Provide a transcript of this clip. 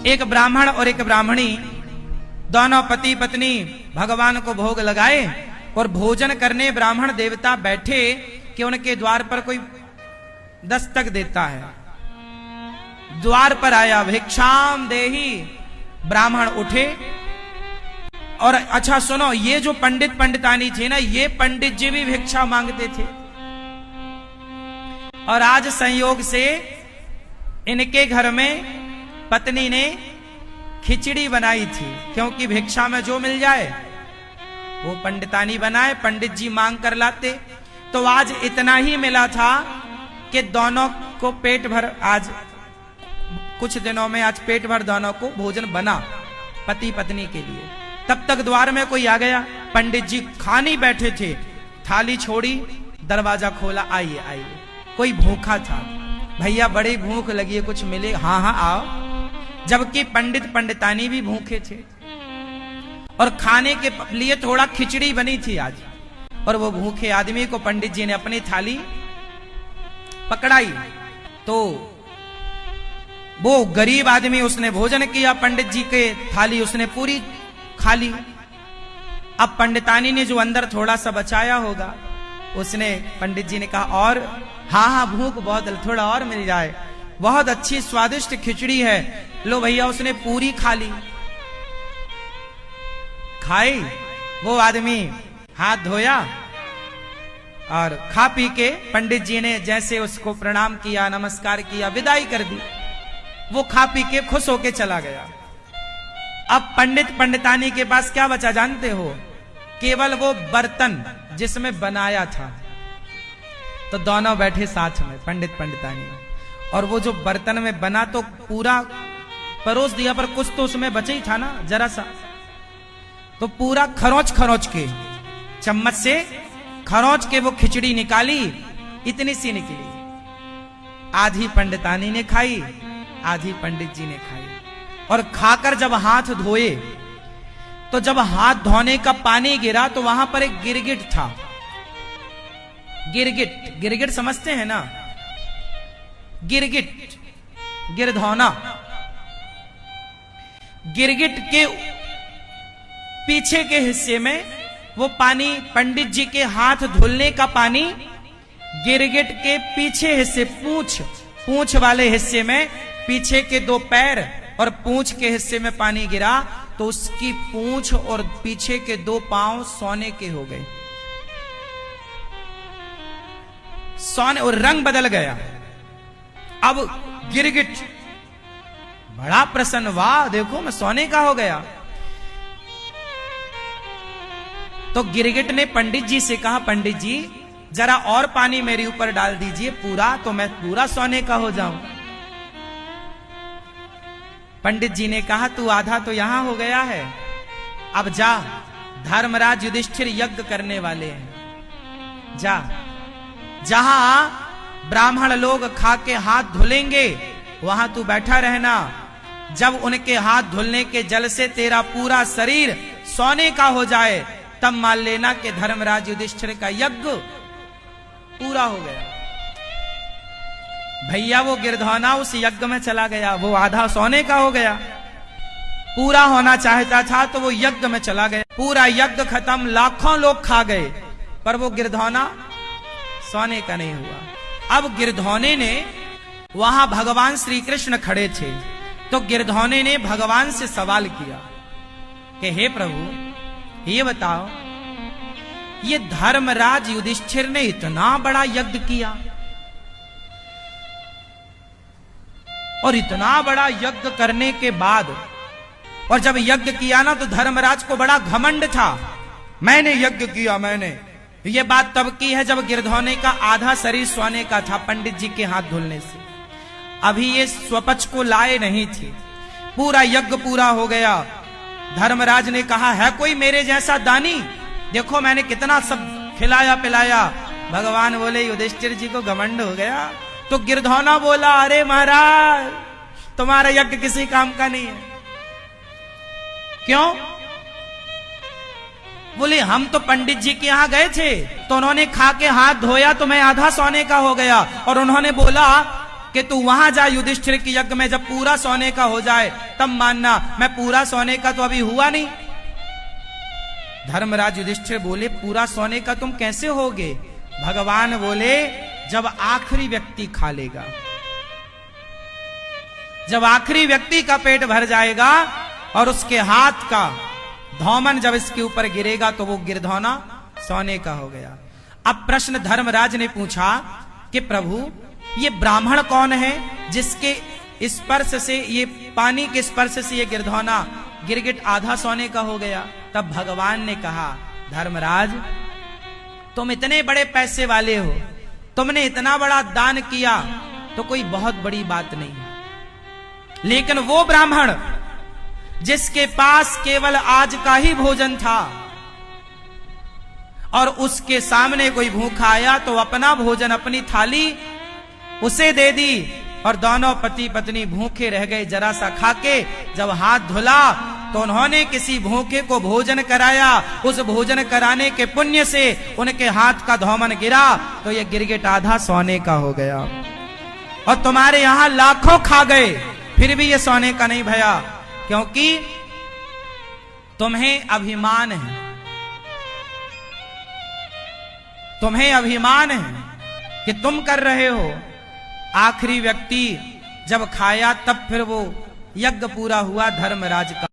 एक ब्राह्मण और एक ब्राह्मणी दोनों पति पत्नी भगवान को भोग लगाए और भोजन करने ब्राह्मण देवता बैठे कि उनके द्वार पर कोई दस्तक देता है। द्वार पर आया, भिक्षाम देहि। ब्राह्मण उठे और अच्छा सुनो, ये जो पंडित पंडितानी थे ना, ये पंडित जी भी भिक्षा मांगते थे। और आज संयोग से इनके घर में पत्नी ने खिचड़ी बनाई थी, क्योंकि भिक्षा में जो मिल जाए वो पंडितानी बनाए, पंडित जी मांग कर लाते। तो आज इतना ही मिला था कि दोनों को पेट भर, आज कुछ दिनों में आज पेट भर दोनों को भोजन बना पति पत्नी के लिए। तब तक द्वार में कोई आ गया, पंडित जी खाने बैठे थे, थाली छोड़ी, दरवाजा खोला, आइए आइए। कोई भूखा था, भैया बड़ी भूख लगी है, कुछ मिले? हाँ हाँ आओ। जबकि पंडित पंडितानी भी भूखे थे और खाने के लिए थोड़ा खिचड़ी बनी थी आज, और वो भूखे आदमी को पंडित जी ने अपनी थाली पकड़ाई। तो वो गरीब आदमी, उसने भोजन किया, पंडित जी के थाली उसने पूरी खा ली। अब पंडितानी ने जो अंदर थोड़ा सा बचाया होगा, उसने, पंडित जी ने कहा और? हाँ हाँ भूख बहुत, थोड़ा और मिल जाए, बहुत अच्छी स्वादिष्ट खिचड़ी है। लो भैया, उसने पूरी खा ली। खाई, वो आदमी हाथ धोया और खा पी के पंडित जी ने जैसे उसको प्रणाम किया, नमस्कार किया, विदाई कर दी। वो खा पी के खुश होके चला गया। अब पंडित पंडितानी के पास क्या बचा जानते हो? केवल वो बर्तन जिसमें बनाया था। तो दोनों बैठे साथ में, पंडित पंडितानी, और वो जो बर्तन में बना तो पूरा परोस दिया, पर कुछ तो उसमें बचे ही था ना, जरा सा। तो पूरा खरोच खरोच के, चम्मच से खरोच के वो खिचड़ी निकाली, इतनी सी निकली। आधी पंडितानी ने खाई, आधी पंडित जी ने खाई। और खाकर जब हाथ धोए, तो जब हाथ धोने का पानी गिरा तो वहां पर एक गिरगिट था। गिरगिट, गिरगिट समझते हैं ना? गिरगिट, गिरधौना। गिरगिट के पीछे के हिस्से में वो पानी, पंडित जी के हाथ धुलने का पानी गिरगिट के पीछे हिस्से, पूंछ वाले हिस्से में, पीछे के दो पैर और पूंछ के हिस्से में पानी गिरा, तो उसकी पूंछ और पीछे के दो पांव सोने के हो गए, सोने, और रंग बदल गया। अब गिरगिट बड़ा प्रसन्न, वाह देखो मैं सोने का हो गया। तो गिरगिट ने पंडित जी से कहा, पंडित जी जरा और पानी मेरे ऊपर डाल दीजिए पूरा, तो मैं पूरा सोने का हो जाऊं। पंडित जी ने कहा, तू आधा तो यहां हो गया है, अब जा, धर्मराज युधिष्ठिर यज्ञ करने वाले हैं, जा, जहां ब्राह्मण लोग खा के हाथ धुलेंगे वहां तू बैठा रहना। जब उनके हाथ धुलने के जल से तेरा पूरा शरीर सोने का हो जाए, तब मान लेना कि धर्मराज युधिष्ठिर का यज्ञ पूरा हो गया। भैया वो गिरधौना उस यज्ञ में चला गया, वो आधा सोने का हो गया। पूरा होना चाहता था तो वो यज्ञ में चला गया, पूरा यज्ञ खत्म, लाखों लोग खा गए, पर वो गिरधौना सोने का नहीं हुआ। अब गिरधौने ने, वहां भगवान श्री कृष्ण खड़े थे, तो गिरधौने ने भगवान से सवाल किया कि हे प्रभु ये बताओ, ये धर्मराज युधिष्ठिर ने इतना बड़ा यज्ञ किया, और इतना बड़ा यज्ञ करने के बाद, और जब यज्ञ किया ना तो धर्मराज को बड़ा घमंड था, मैंने यज्ञ किया, मैंने। ये बात तब की है जब गिरधौने का आधा शरीर सोने का था पंडित जी के हाथ धुलने से, अभी ये स्वपच को लाए नहीं थे। पूरा यज्ञ पूरा हो गया, धर्मराज ने कहा, है कोई मेरे जैसा दानी? देखो मैंने कितना सब खिलाया पिलाया। भगवान बोले, युधिष्ठिर जी को घमंड हो गया। तो गिरधौना बोला, अरे महाराज तुम्हारा यज्ञ किसी काम का नहीं है। क्यों? बोले, हम तो पंडित जी के यहां गए थे, तो उन्होंने खा के हाथ धोया, तो मैं आधा सोने का हो गया, और उन्होंने बोला कि तू वहां जा युधिष्ठिर के यज्ञ में, जब पूरा सोने का हो जाए तब मानना। मैं पूरा सोने का तो अभी हुआ नहीं। धर्मराज युधिष्ठिर बोले, पूरा सोने का तुम कैसे होगे? भगवान बोले, जब आखिरी व्यक्ति खा लेगा, जब आखिरी व्यक्ति का पेट भर जाएगा और उसके हाथ का धौमन जब इसके ऊपर गिरेगा तो वो गिरधौना सोने का हो गया। अब प्रश्न धर्मराज ने पूछा कि प्रभु, ये ब्राह्मण कौन है जिसके स्पर्श से, ये पानी के स्पर्श से ये गिरधौना गिरगिट आधा सोने का हो गया? तब भगवान ने कहा, धर्मराज, तुम इतने बड़े पैसे वाले हो, तुमने इतना बड़ा दान किया तो कोई बहुत बड़ी बात नहीं, लेकिन वो ब्राह्मण जिसके पास केवल आज का ही भोजन था और उसके सामने कोई भूखा आया तो अपना भोजन, अपनी थाली उसे दे दी और दोनों पति पत्नी भूखे रह गए। जरा सा खाके जब हाथ धुला तो उन्होंने किसी भूखे को भोजन कराया। उस भोजन कराने के पुण्य से उनके हाथ का धौमन गिरा तो यह गिरगिट आधा सोने का हो गया। और तुम्हारे यहां लाखों खा गए, फिर भी ये सोने का नहीं भया, क्योंकि तुम्हें अभिमान है, तुम्हें अभिमान है कि तुम कर रहे हो। आखिरी व्यक्ति जब खाया तब फिर वो यज्ञ पूरा हुआ धर्मराज का।